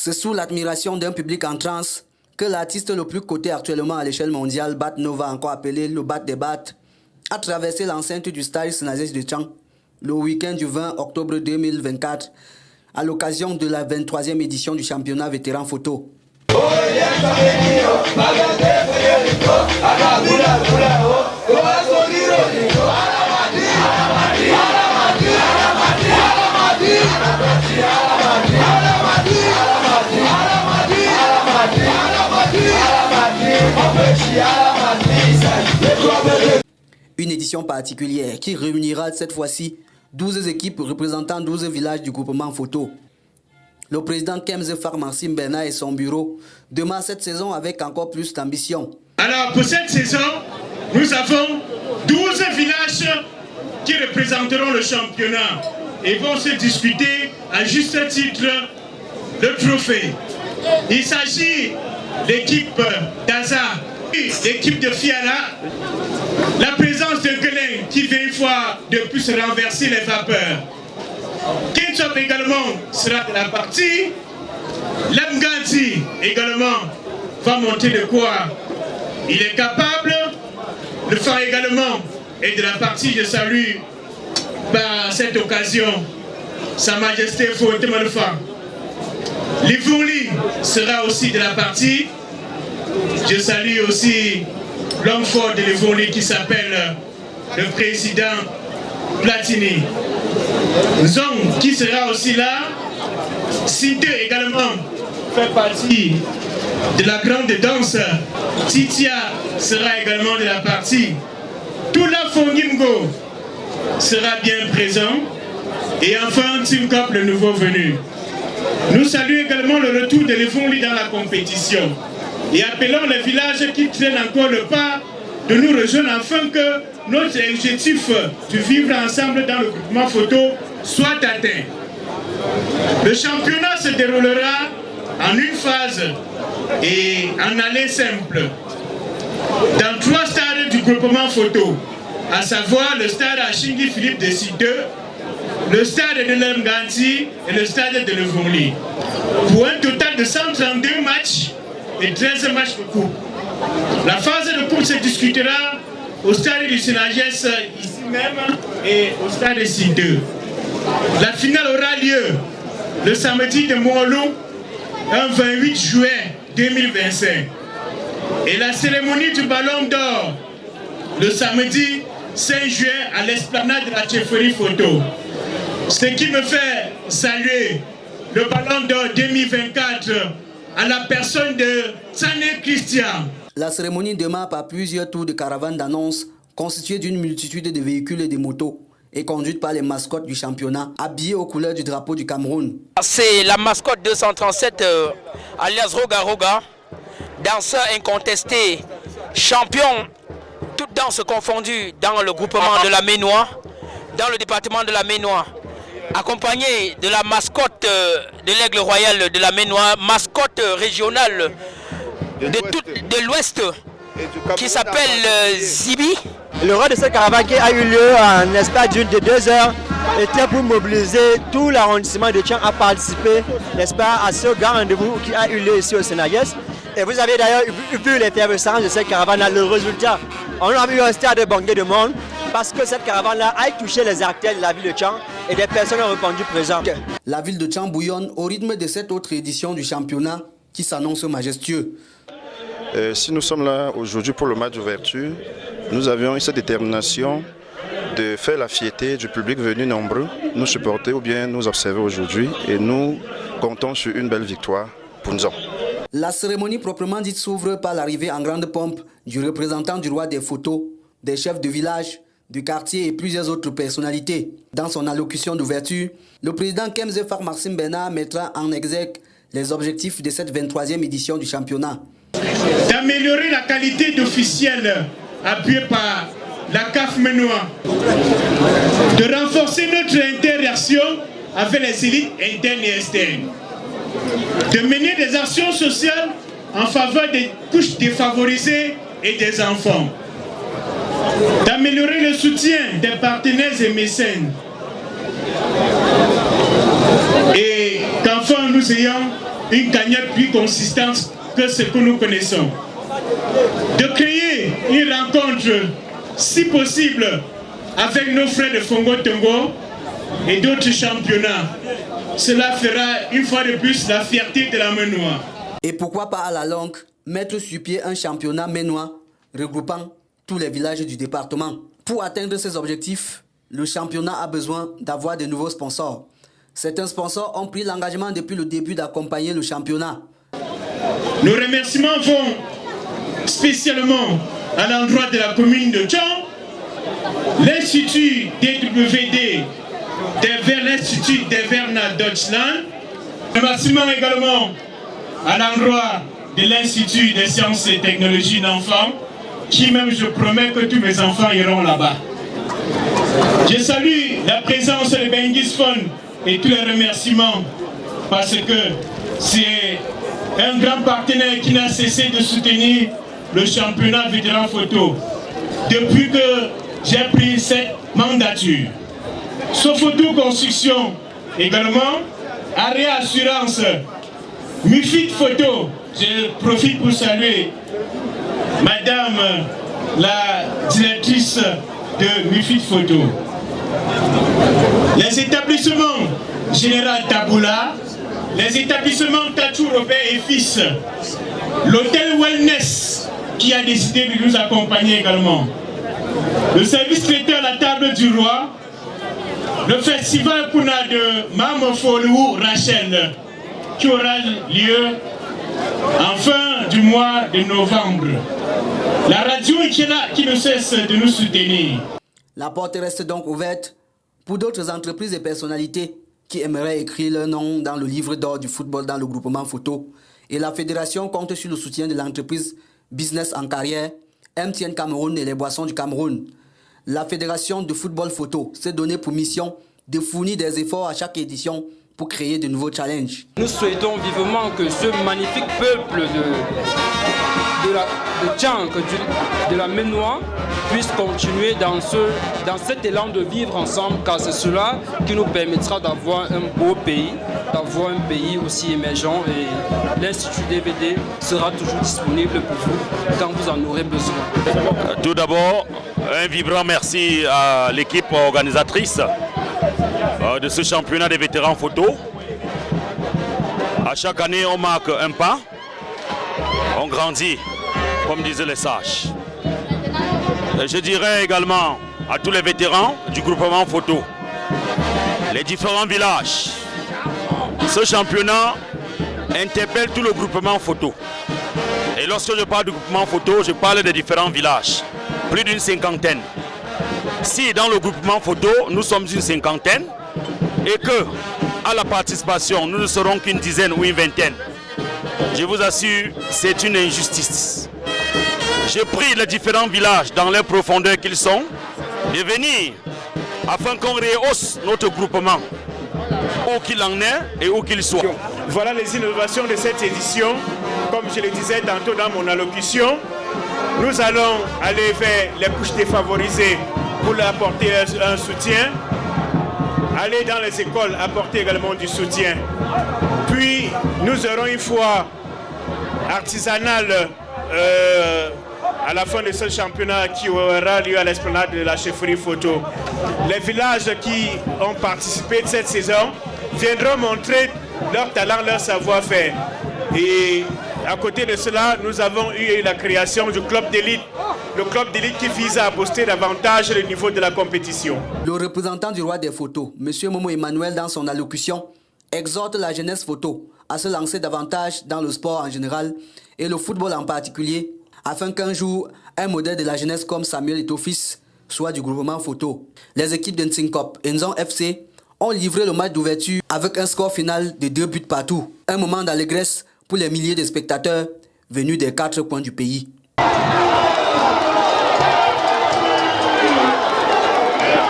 C'est sous l'admiration d'un public en transe que l'artiste le plus coté actuellement à l'échelle mondiale, Bat Nova, encore appelé le Bat des Bats, a traversé l'enceinte du stade Snazès de Tchang le week-end du 20 octobre 2024 à l'occasion de la 23e édition du championnat vétéran photo. Une édition particulière qui réunira cette fois-ci 12 équipes représentant 12 villages du groupement photo. Le président Kemze Farmarsim Bena et son bureau démarrent cette saison avec encore plus d'ambition. Alors pour cette saison, nous avons 12 villages qui représenteront le championnat et vont se disputer à juste titre le trophée. Il s'agit de l'équipe d'Aza, l'équipe de Fiala, la présence de Guelin qui vient une fois de plus renverser les vapeurs. Kinsop également sera de la partie. Lamganti également va monter de quoi il est capable. Le phare également est de la partie. Je salue par cette occasion Sa Majesté Fonte Malfa. Livouli sera aussi de la partie. Je salue aussi l'homme fort de Livouli qui s'appelle le président Platini. Zong qui sera aussi là. Sinte également fait partie de la grande danse. Titia sera également de la partie. Tula Fongimgo sera bien présent. Et enfin Timkop, le nouveau venu. Nous saluons également le retour de l'Evonli dans la compétition. Et appelons les villages qui traînent encore le pas de nous rejoindre afin que notre objectif de vivre ensemble dans le groupement photo soit atteint. Le championnat se déroulera en une phase et en allée simple dans 3 stades du groupement photo, à savoir le stade Achingi Philippe de Sideux, le stade de Lemganti et le stade de Levonli, pour un total de 132 matchs et 13 matchs de coupe. La phase de coupe se discutera au stade du Sénagès ici même et au stade de Sideux. La finale aura lieu le samedi de Moulou, un 28 juin 2025. Et la cérémonie du Ballon d'Or le samedi 5 juin à l'esplanade de la chefferie photo. Ce qui me fait saluer le Ballon d'Or 2024 à la personne de Tsane Christian. La cérémonie démarre par plusieurs tours de caravane d'annonces constituées d'une multitude de véhicules et de motos et conduite par les mascottes du championnat, habillées aux couleurs du drapeau du Cameroun. C'est la mascotte 237, alias Roga Roga, danseur incontesté, champion, toutes danses confondues dans le groupement de la Ménois, dans le département de la Ménois, accompagné de la mascotte de l'Aigle Royal de la Ménois, mascotte régionale de l'Ouest, qui s'appelle Zibi. Le roi de cette caravane qui a eu lieu en espace d'une de 2 heures était pour mobiliser tout l'arrondissement de Tchang à participer, n'est-ce pas, à ce grand rendez-vous qui a eu lieu ici au Sénagès. Et vous avez d'ailleurs vu l'effervescence de cette caravane-là, le résultat. On a eu un stade banquet de monde parce que cette caravane-là a touché les artères de la ville de Tchang et des personnes ont répondu présentes. La ville de Tchang bouillonne au rythme de cette autre édition du championnat qui s'annonce majestueux. Si nous sommes là aujourd'hui pour le match d'ouverture, nous avions eu cette détermination de faire la fierté du public venu nombreux, nous supporter ou bien nous observer aujourd'hui, et nous comptons sur une belle victoire pour nous. La cérémonie proprement dite s'ouvre par l'arrivée en grande pompe du représentant du roi des photos, des chefs de village, du quartier et plusieurs autres personnalités. Dans son allocution d'ouverture, le président Kemze Farmarsim Bena mettra en exergue les objectifs de cette 23e édition du championnat. D'améliorer la qualité d'officiel appuyée par la CAF Ménois, de renforcer notre interaction avec les élites internes et externes, de mener des actions sociales en faveur des couches défavorisées et des enfants, d'améliorer le soutien des partenaires et mécènes, et qu'enfin nous ayons une cagnotte plus consistante que ce que nous connaissons. De créer une rencontre, si possible, avec nos frères de Fongo Tongo et d'autres championnats. Cela fera une fois de plus la fierté de la Ménois. Et pourquoi pas à la longue mettre sur pied un championnat ménois regroupant tous les villages du département. Pour atteindre ces objectifs, le championnat a besoin d'avoir de nouveaux sponsors. Certains sponsors ont pris l'engagement depuis le début d'accompagner le championnat. Nos remerciements vont spécialement à l'endroit de la commune de Tchon, l'Institut DWD vers l'Institut d'Everna Deutschland. Remerciements également à l'endroit de l'Institut des sciences et technologies d'enfants, qui même je promets que tous mes enfants iront là-bas. Je salue la présence de Bengis Fund et tous les remerciements parce que c'est un grand partenaire qui n'a cessé de soutenir le championnat vétéran photo depuis que j'ai pris cette mandature. Sofoto Construction également, Area Assurance, Mufit Photo, je profite pour saluer Madame la directrice de Mufit Photo. Les établissements Général Taboula, les établissements Tachou Robert et Fils, l'hôtel Wellness qui a décidé de nous accompagner également, le service traiteur à la table du roi, le festival Puna de Mamofolou Rachel qui aura lieu en fin du mois de novembre. La radio qui est là, qui ne cesse de nous soutenir. La porte reste donc ouverte pour d'autres entreprises et personnalités qui aimeraient écrire leur nom dans le livre d'or du football dans le groupement photo. Et la fédération compte sur le soutien de l'entreprise Business en Carrière, MTN Cameroun et les Boissons du Cameroun. La fédération de football photo s'est donnée pour mission de fournir des efforts à chaque édition pour créer de nouveaux challenges. Nous souhaitons vivement que ce magnifique peuple de Tchang, de la Ménois, puisse continuer dans cet élan de vivre ensemble, car c'est cela qui nous permettra d'avoir un beau pays, d'avoir un pays aussi émergent, et l'Institut DVD sera toujours disponible pour vous quand vous en aurez besoin. Tout d'abord, un vibrant merci à l'équipe organisatrice de ce championnat des vétérans photo. À chaque année, on marque un pas, on grandit, comme disaient les sages. Et je dirais également à tous les vétérans du groupement photo, les différents villages. Ce championnat interpelle tout le groupement photo. Et lorsque je parle du groupement photo, je parle des différents villages, plus d'une cinquantaine. Si dans le groupement photo, nous sommes une cinquantaine, et que à la participation, nous ne serons qu'une dizaine ou une vingtaine, je vous assure, c'est une injustice. Je prie les différents villages dans les profondeurs qu'ils sont de venir afin qu'on rehausse notre groupement, où qu'il en est et où qu'il soit. Voilà les innovations de cette édition. Comme je le disais tantôt dans mon allocution, nous allons aller vers les couches défavorisées pour leur apporter un soutien. Aller dans les écoles, apporter également du soutien. Puis, nous aurons une foire artisanale à la fin de ce championnat qui aura lieu à l'esplanade de la chefferie photo. Les villages qui ont participé de cette saison viendront montrer leur talent, leur savoir-faire. Et à côté de cela, nous avons eu la création du club d'élite. Le club d'élite qui vise à booster davantage le niveau de la compétition. Le représentant du roi des photos, M. Momo Emmanuel, dans son allocution, exhorte la jeunesse photo à se lancer davantage dans le sport en général et le football en particulier, afin qu'un jour, un modèle de la jeunesse comme Samuel Eto'o-Fils soit du groupement photo. Les équipes de Ntsinkop et Nzon FC ont livré le match d'ouverture avec un score final de 2 buts partout. Un moment d'allégresse pour les milliers de spectateurs venus des 4 coins du pays.